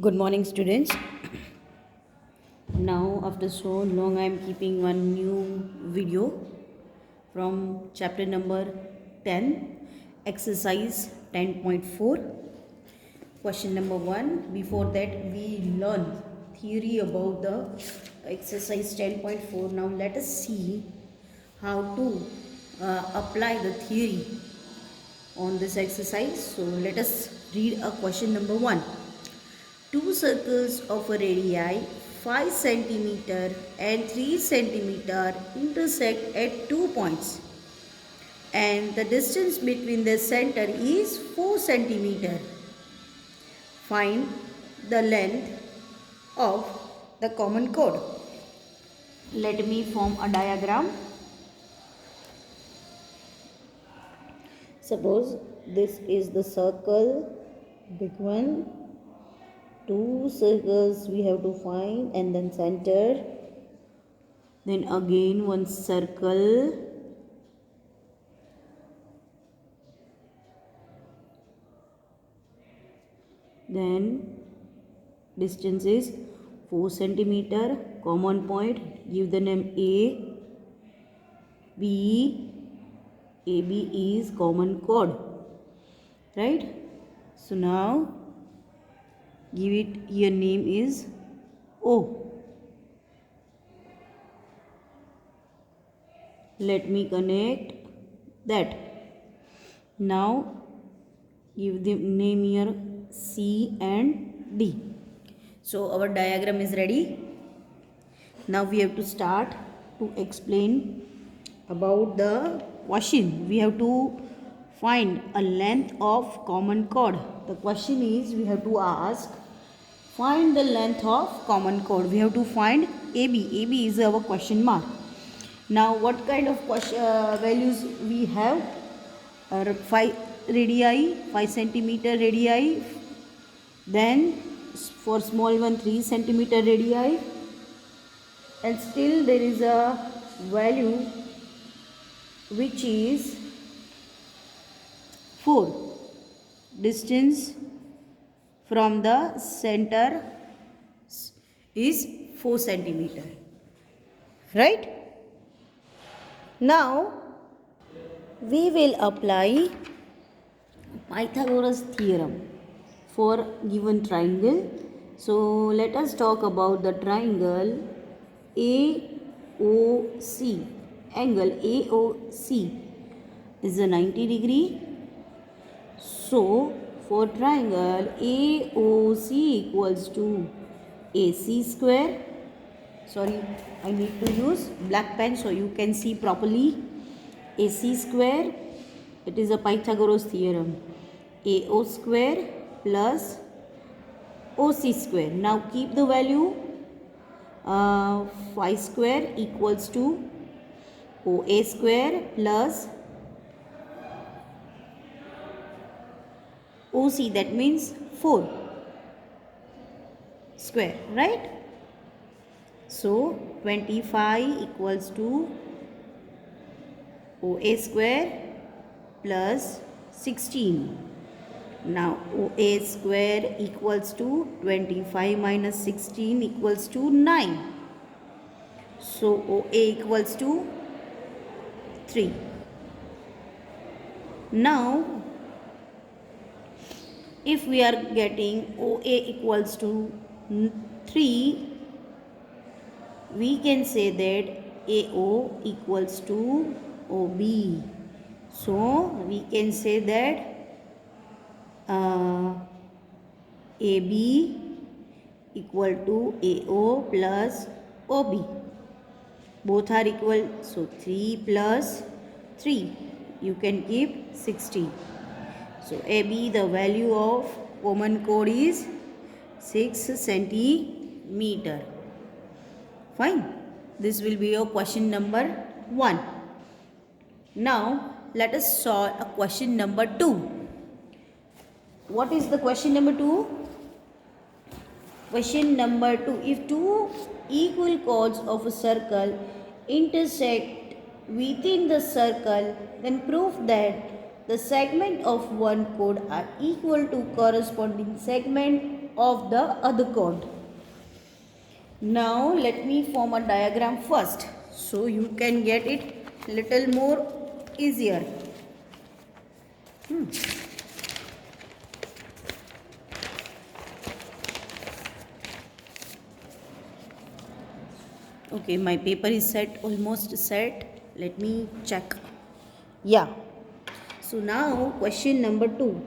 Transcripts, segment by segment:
Good morning, students. Now, after so long, I am keeping one new video from chapter number 10, exercise 10.4. Question number 1. Before that, we learn theory about the exercise 10.4. Now, let us see how to apply the theory on this exercise. So, let us read a question number 1. Two circles of a radii 5 centimeter and 3 centimeter intersect at 2 points and the distance between the center is 4 centimeter. Find the length of the common chord. Let me form a diagram. Suppose this is the circle, big one. Two circles we have to find and then center, then again one circle, then distance is 4 centimeter, common point, give the name A, B, AB is common chord, right? So now give it, your name is O. Let me connect that. Now give the name here C and D. So our diagram is ready. Now we have to start to explain about the question. We have to find a length of common chord. The question is, we have to ask, find the length of common chord. We have to find AB. AB is our question mark. Now what kind of values we have? 5 radii, 5 centimeter radii. Then for small one 3 centimeter radii. And still there is a value which is 4. Distance from the center is 4 centimeter. Right? Now we will apply Pythagoras theorem for given triangle. So let us talk about the triangle AOC. Angle AOC is a 90 degree. So for triangle AOC equals to AC square. Sorry, I need to use black pen so you can see properly. AC square, it is a Pythagoras theorem. AO square plus OC square. Now keep the value 5 square equals to OA square plus OC, that means 4 square, right? So 25 equals to OA square plus 16. Now OA square equals to 25 minus 16 equals to 9. So OA equals to 3. Now if we are getting OA equals to 3, we can say that AO equals to OB. So we can say that AB equal to AO plus OB. Both are equal. So 3 plus 3. You can keep 16. So AB, the value of common chord is 6 centimeter. Fine. This will be your question number 1. Now let us solve a question number 2. What is the question number 2? Question number 2. If two equal chords of a circle intersect within the circle, then prove that the segment of one chord are equal to corresponding segment of the other chord. Now let me form a diagram first so you can get it little more easier. Okay, my paper is set, almost set. Let me check. Yeah. So now question number 2.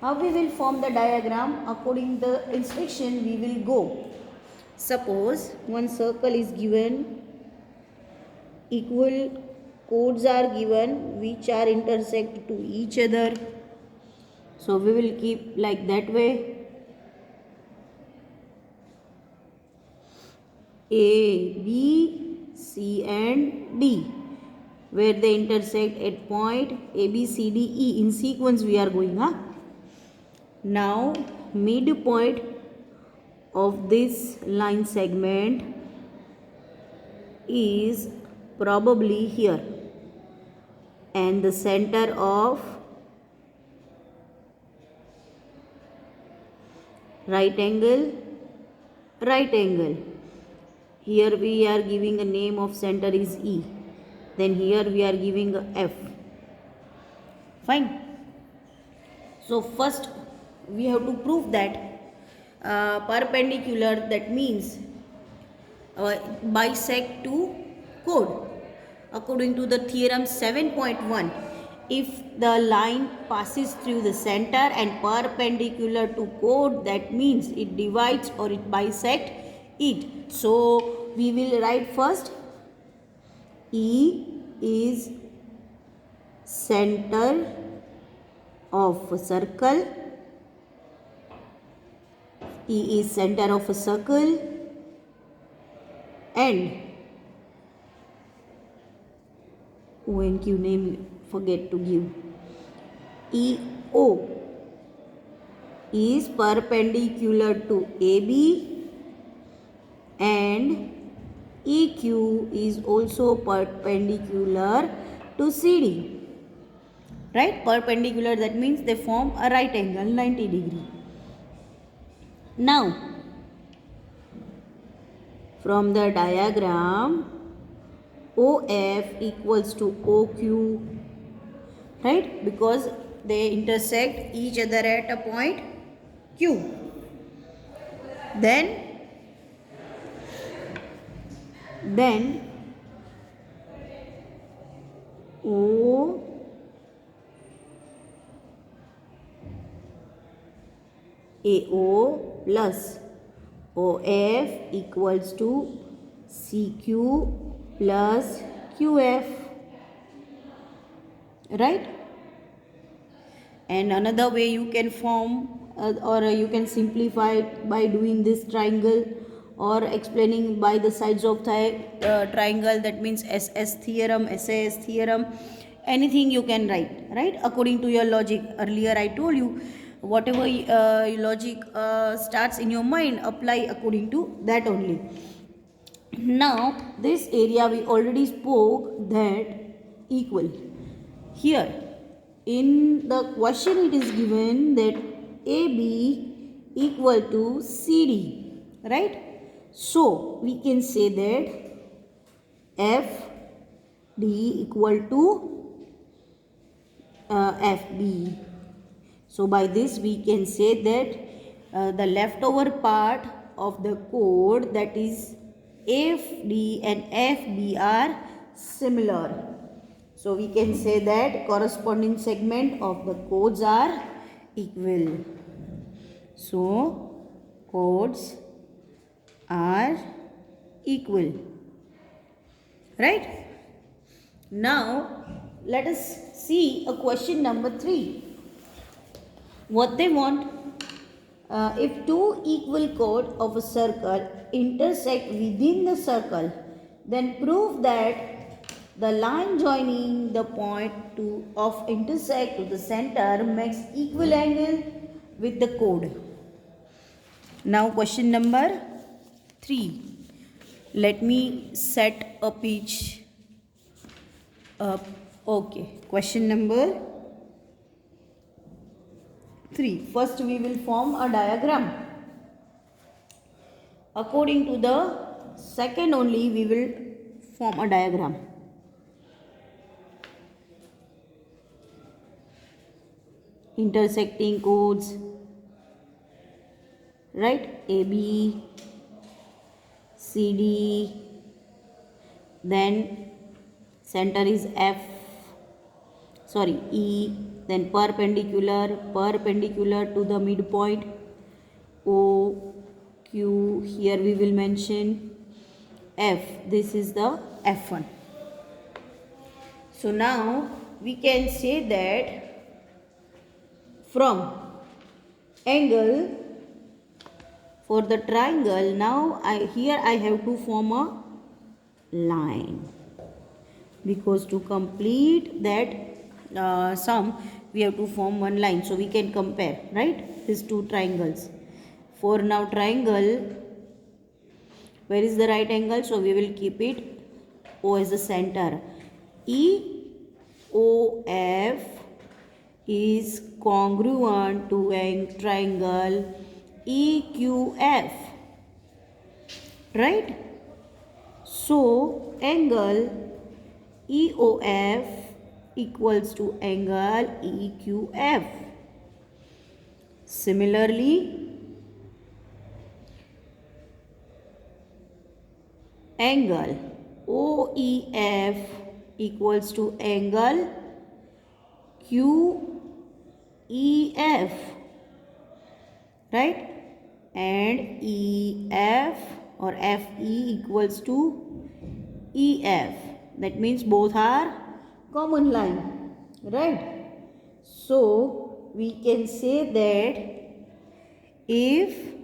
How we will form the diagram? According to the instruction we will go. Suppose one circle is given, equal chords are given which are intersect to each other. So we will keep like that way. A, B, C and D, where they intersect at point A, B, C, D, E. In sequence we are going. Now midpoint of this line segment is probably here, and the center of right angle, here we are giving a name of center is E, then here we are giving a F. Fine. So first we have to prove that perpendicular, that means bisect to chord. According to the theorem 7.1, if the line passes through the center and perpendicular to chord, that means it divides or it bisects it. So we will write first E is center of a circle. E is center of a circle, and O and Q name forget to give. EO is perpendicular to AB, and EQ is also perpendicular to CD. Right? Perpendicular, that means they form a right angle 90 degree. Now from the diagram, OF equals to OQ, right? Because they intersect each other at a point Q. Then O AO plus OF equals to CQ plus QF, right? And another way you can form or you can simplify it by doing this triangle or explaining by the sides of triangle, that means SS theorem, SAS theorem, anything you can write, right, according to your logic. Earlier I told you, whatever logic starts in your mind, apply according to that only. Now this area we already spoke that equal. Here in the question it is given that AB equal to CD, right? So we can say that FD equal to FB. So by this we can say that the leftover part of the chord, that is FD and FB, are similar. So we can say that corresponding segment of the chords are equal. So chords are equal, right? Now let us see a question number 3. What they want, if two equal chords of a circle intersect within the circle, then prove that the line joining the point of intersect to the center makes equal angle with the chord. Now question number 3. Let me set a pitch Uh, okay, question number 3. First, we will form a diagram. According to the second only, we will form a diagram. Intersecting chords, right? AB, CD, then center is F, sorry, E, then perpendicular to the midpoint, O, Q, here we will mention F, this is the F1. So now we can say that from angle for the triangle, now here I have to form a line, because to complete that sum we have to form one line, so we can compare, right, these two triangles. For now triangle, where is the right angle? So we will keep it O as the center. EOF is congruent to a triangle EQF, right? So angle EOF equals to angle EQF. Similarly, angle OEF equals to angle QEF, right? And EF or FE equals to EF. That means both are common line, right? So we can say that if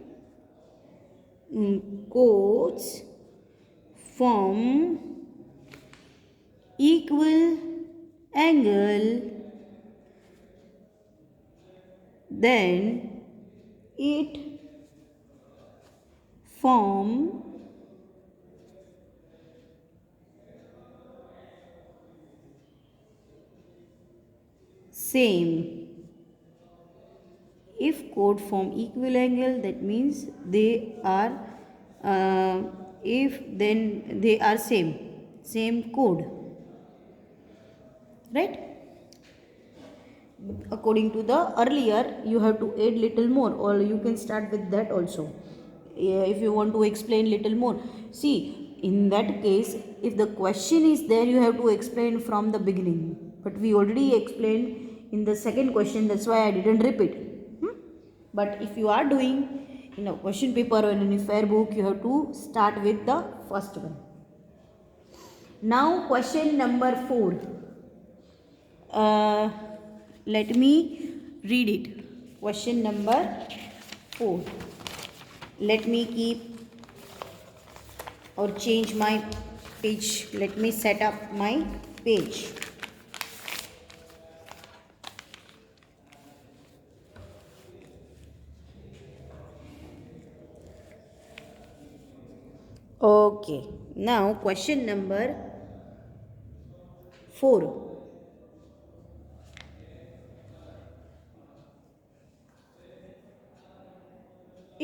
chords form equal angle, then it form same. If chord form equal angle, that means they are if then they are same chord, right? According to the earlier, you have to add little more, or you can start with that also. If you want to explain little more, see, in that case, if the question is there, you have to explain from the beginning, but we already explained in the second question, that's why I didn't repeat. But if you are doing in a question paper or in a fair book, you have to start with the first one. Now question number 4. Let me read it. Question number 4. Let me keep or change my page. Let me set up my page. Okay. Now question number 4.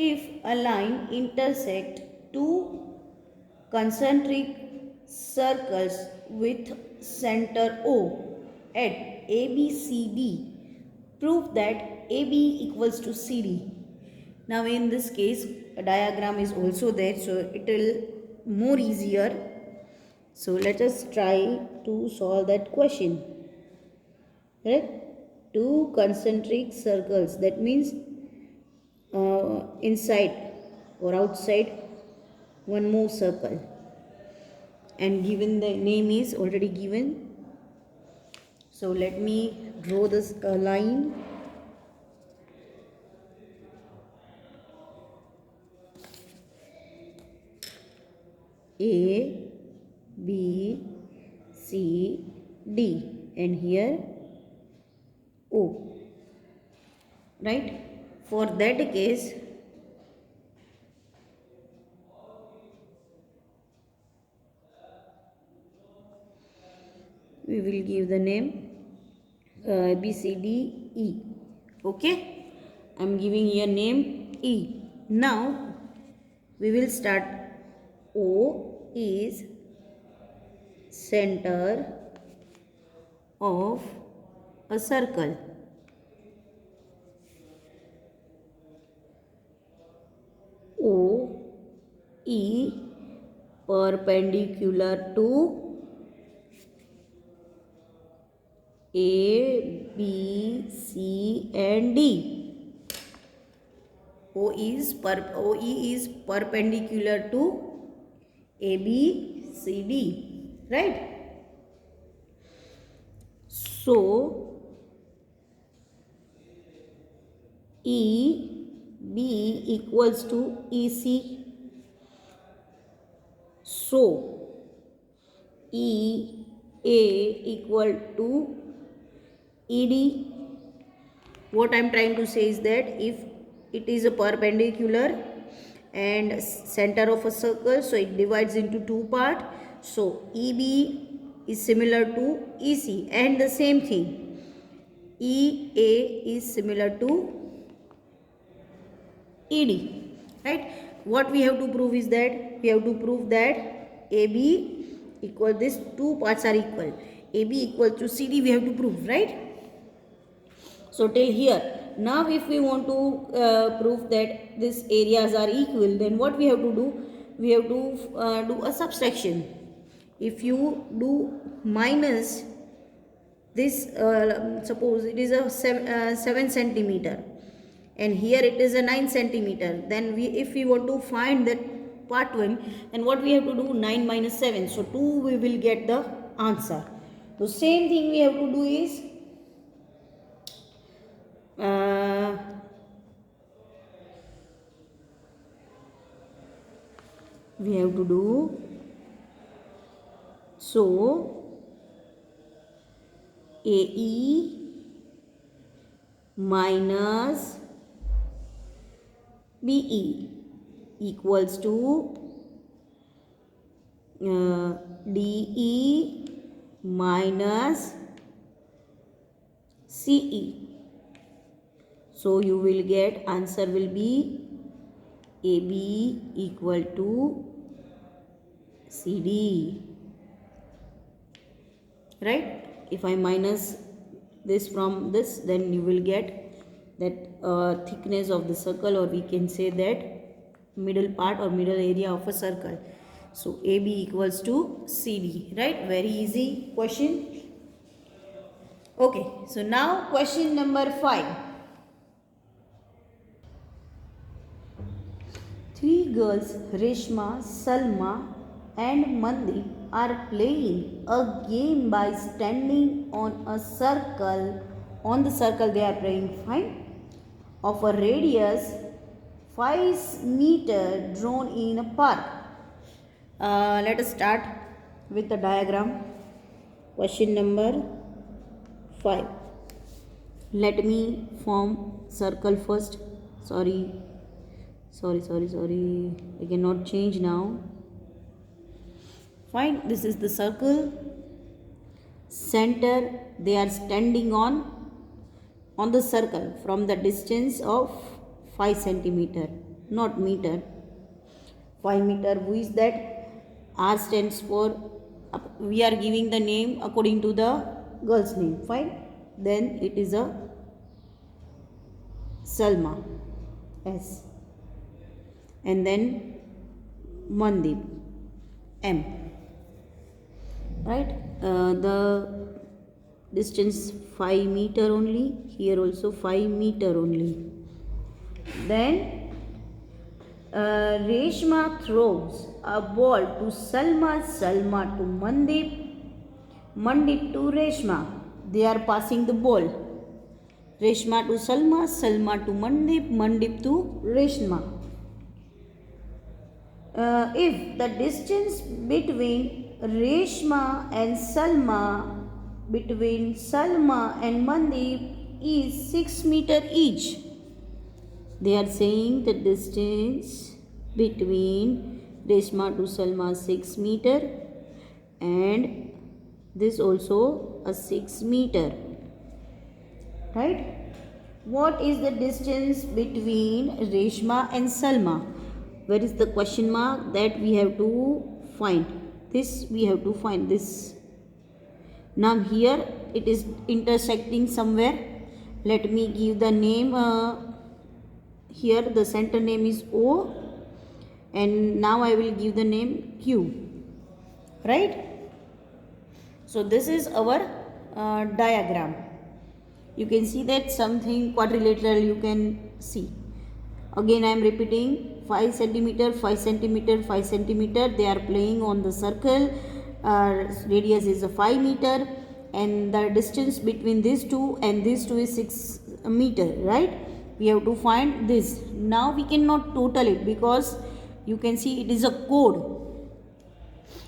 If a line intersects two concentric circles with center O at ABCD, prove that AB equals to CD. Now in this case, a diagram is also there, so it will more easier. So let us try to solve that question. Right? Two concentric circles, that means inside or outside one more circle, and given the name is already given. So let me draw this line. A, B, C, D, and here O, right? For that case, we we will give the name B, C, D, E. Okay, I am giving here name E. Now we will start. O is center of a circle. O, E, perpendicular to A, B, C and D. OE is perpendicular to A, B, C, D. Right? So, EB equals to EC. So, EA equal to ED. What I am trying to say is that if it is a perpendicular and center of a circle, so it divides into two parts. So, EB is similar to EC, and the same thing, EA is similar to ED. Right? What we have to prove is that we have to prove that AB equal, these two parts are equal. AB equal to CD we have to prove, right? So till here. Now if we want to prove that these areas are equal, then what we have to do? We have to do a subtraction. If you do minus this, suppose it is a 7 centimeter and here it is a 9 centimeter, then if we want to find that part 1, then what we have to do? 9 minus 7, so 2 we will get the answer. The same thing we have to do is we have to do, so AE minus BE equals to DE minus CE. So you will get, answer will be AB equal to CD. Right? If I minus this from this, then you will get that thickness of the circle, or we can say that middle part or middle area of a circle. So AB equals to CD. Right? Very easy question. Okay. So now question number 5. 3 girls, Reshma, Salma and Mandeep, are playing a game by standing on a circle. On the circle they are playing, fine, of a radius 5 meter drawn in a park. Let us start with the diagram. Question number 5. Let me form circle first. Sorry, I cannot change now. Fine, this is the circle. Center, they are standing on the circle from the distance of 5 centimeter, not meter. 5 meter, who is that? R stands for, we are giving the name according to the girl's name. Fine, then it is a Salma, S, and then Mandeep, M. Right? The distance 5 meter only, here also 5 meter only. Then Reshma throws a ball to Salma, Salma to Mandeep, Mandeep to Reshma. They are passing the ball. Reshma to Salma, Salma to Mandeep, Mandeep to Reshma. If the distance between Reshma and Salma, between Salma and Mandeep is 6 meter each. They are saying the distance between Reshma to Salma 6 meter and this also a 6 meter, right? What is the distance between Reshma and Salma? Where is the question mark? That we have to find. This we have to find this. Now here it is intersecting somewhere. Let me give the name. Here the center name is O, and now I will give the name Q. Right? So this is our diagram. You can see that something quadrilateral you can see. Again I am repeating, 5 centimeter, 5 centimeter, 5 centimeter. They are playing on the circle. Radius is a 5 meter, and the distance between these two and these two is 6 meter, right? We have to find this. Now we cannot total it because you can see it is a code,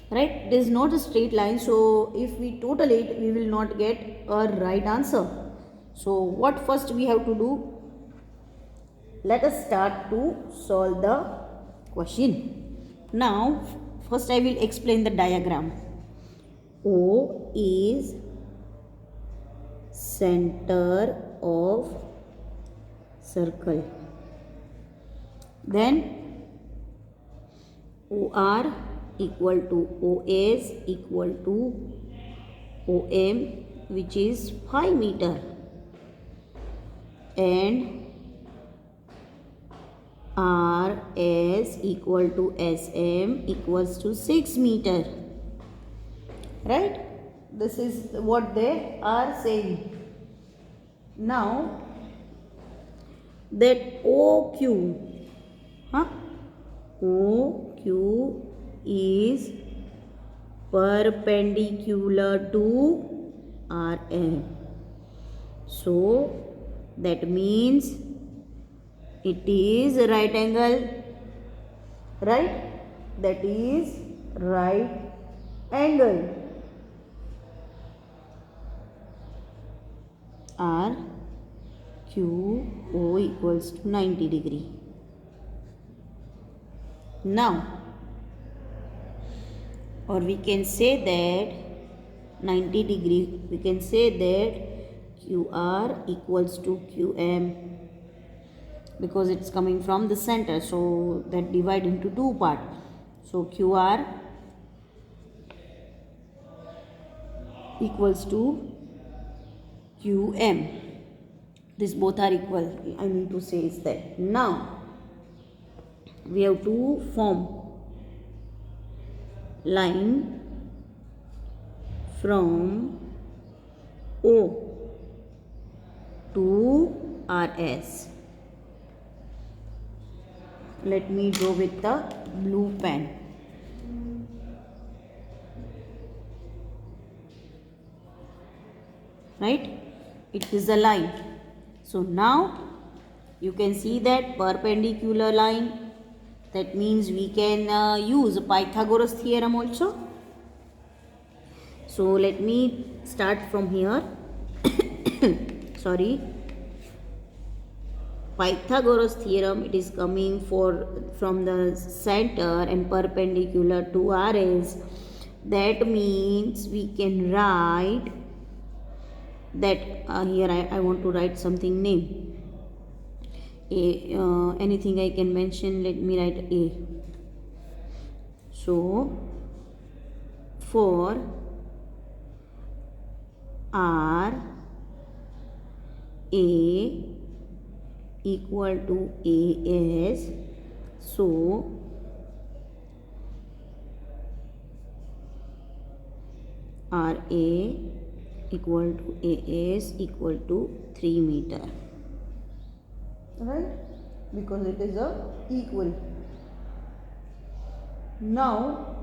right? It is not a straight line, so if we total it we will not get a right answer. So what first we have to do? Let us start to solve the question. Now first I will explain the diagram. O is center of circle, then OR equal to OS equal to OM, which is 5 meter, and RS equal to SM equals to 6 meter, right? This is what they are saying. Now that OQ, OQ is perpendicular to RM. So that means it is a right angle, right? That is right angle. R Q O equals to 90 degree. Now, or we can say that 90 degree, we can say that QR equals to QM, because it's coming from the center, so that divide into two parts. So QR equals to QM. These both are equal, I mean to say is that. Now we have to form line from O to RS. Let me draw with the blue pen. Right? It is a line. So now you can see that perpendicular line. That means we can use Pythagoras theorem also. So let me start from here. Sorry. Pythagoras theorem, it is coming from the center and perpendicular to RS. That means we can write that here I want to write something name. Anything I can mention, let me write A. So for R A equal to AS, so RA equal to AS equal to 3 meter, right? Because it is a equal. Now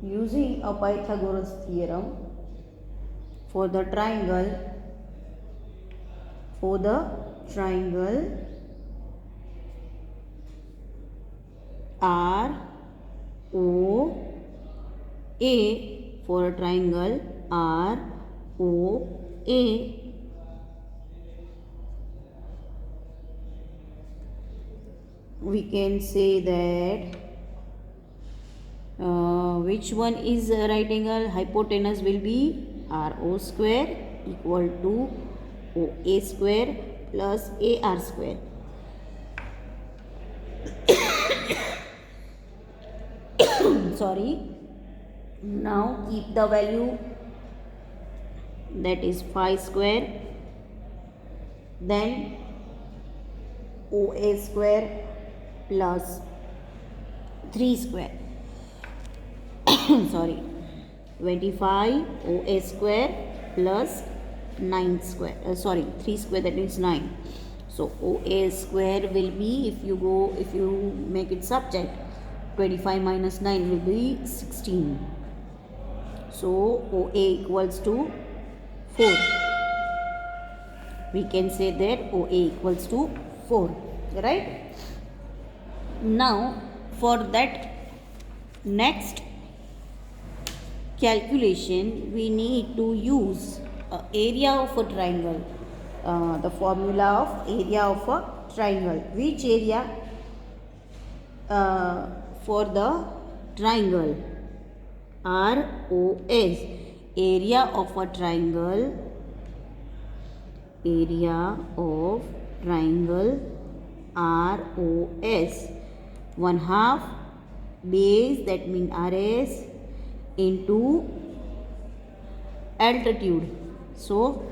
using a Pythagoras theorem for the triangle, R O A, for a triangle R O A, we can say that Which one is right angle? Hypotenuse will be RO square equal to OA square plus AR square. Sorry. Now keep the value, that is 5 square, then OA square plus 3 square. Sorry, 25 OA square plus 9 square, 3 square, that means 9. So OA square will be, if you make it subject, 25 minus 9 will be 16. So OA equals to 4. We can say that OA equals to 4, right? Now for that next calculation we need to use area of a triangle, the formula of area of a triangle. Which area for the triangle? ROS, area of a triangle, area of triangle ROS, 1/2 base, that means RS, into altitude. So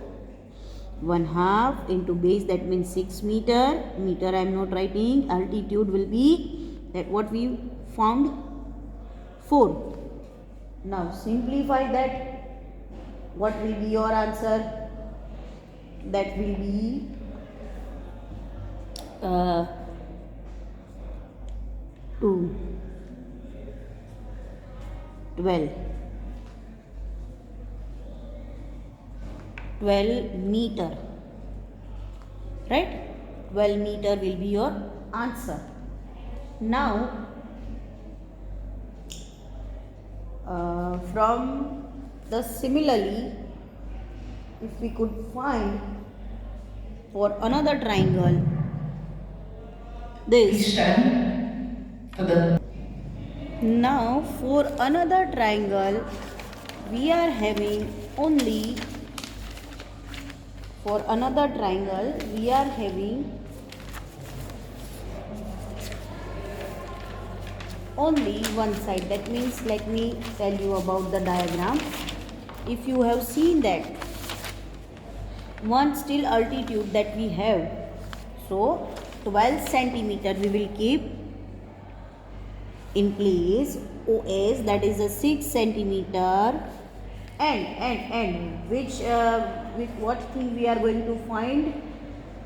1/2 into base, that means 6 meter. Meter I am not writing. Altitude will be that what we found, 4. Now simplify that. What will be your answer? That will be 12 meter, right? 12 meter will be your answer. Now from the similarly, if we could find for another triangle this. Now for another triangle we are having only, for another triangle we are having only one side. That means, let me tell you about the diagram. If you have seen that one still altitude that we have, so 12 centimeter we will keep in place. OS, that is a 6 centimeter, and which with what thing we are going to find,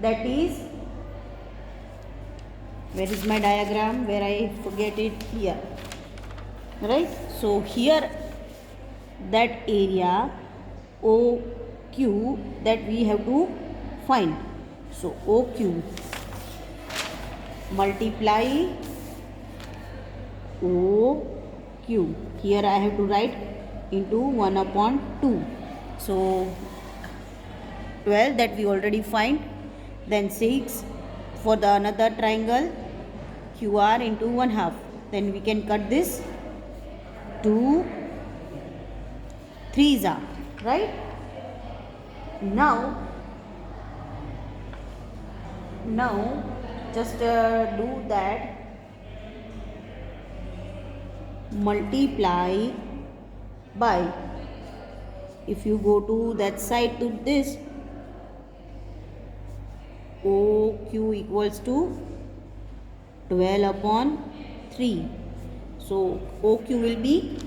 that is, where is my diagram, where I forget it, here, right? So here that area OQ that we have to find. So OQ multiply OQ, here I have to write into 1/2. So 12 that we already find, then 6 for the another triangle QR into 1/2. Then we can cut this 2 3s are, right? Now just do that, multiply by, if you go to that side to this, OQ equals to 12/3. So OQ will be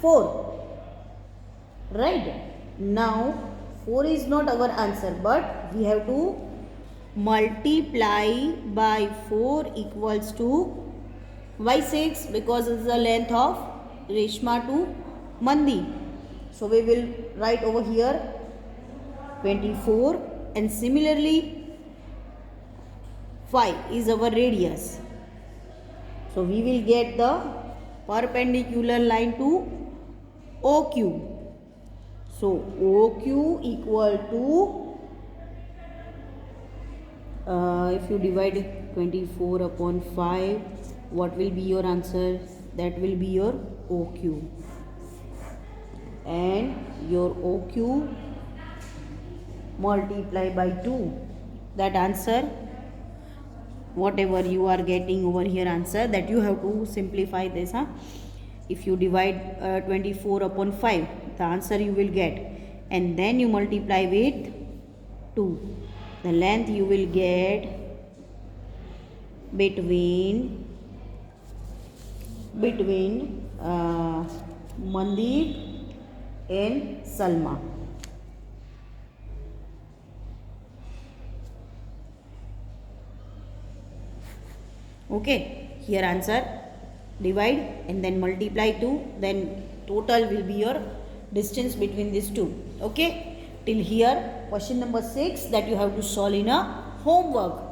4, right? Now 4 is not our answer, but we have to multiply by 4 equals to, why 6? Because it's the length of Reshma to Mandi. So we will write over here 24, and similarly 5 is our radius. So we will get the perpendicular line to OQ. So OQ equal to, if you divide 24/5, what will be your answer? that will be your OQ, and your OQ multiply by 2, that answer whatever you are getting over here answer, that you have to simplify this. If you divide 24 upon 5, the answer you will get, and then you multiply with 2, the length you will get between Mandeep and Salma. Okay, here answer divide and then multiply 2, then total will be your distance between these two. Okay, till here question number 6 that you have to solve in a homework.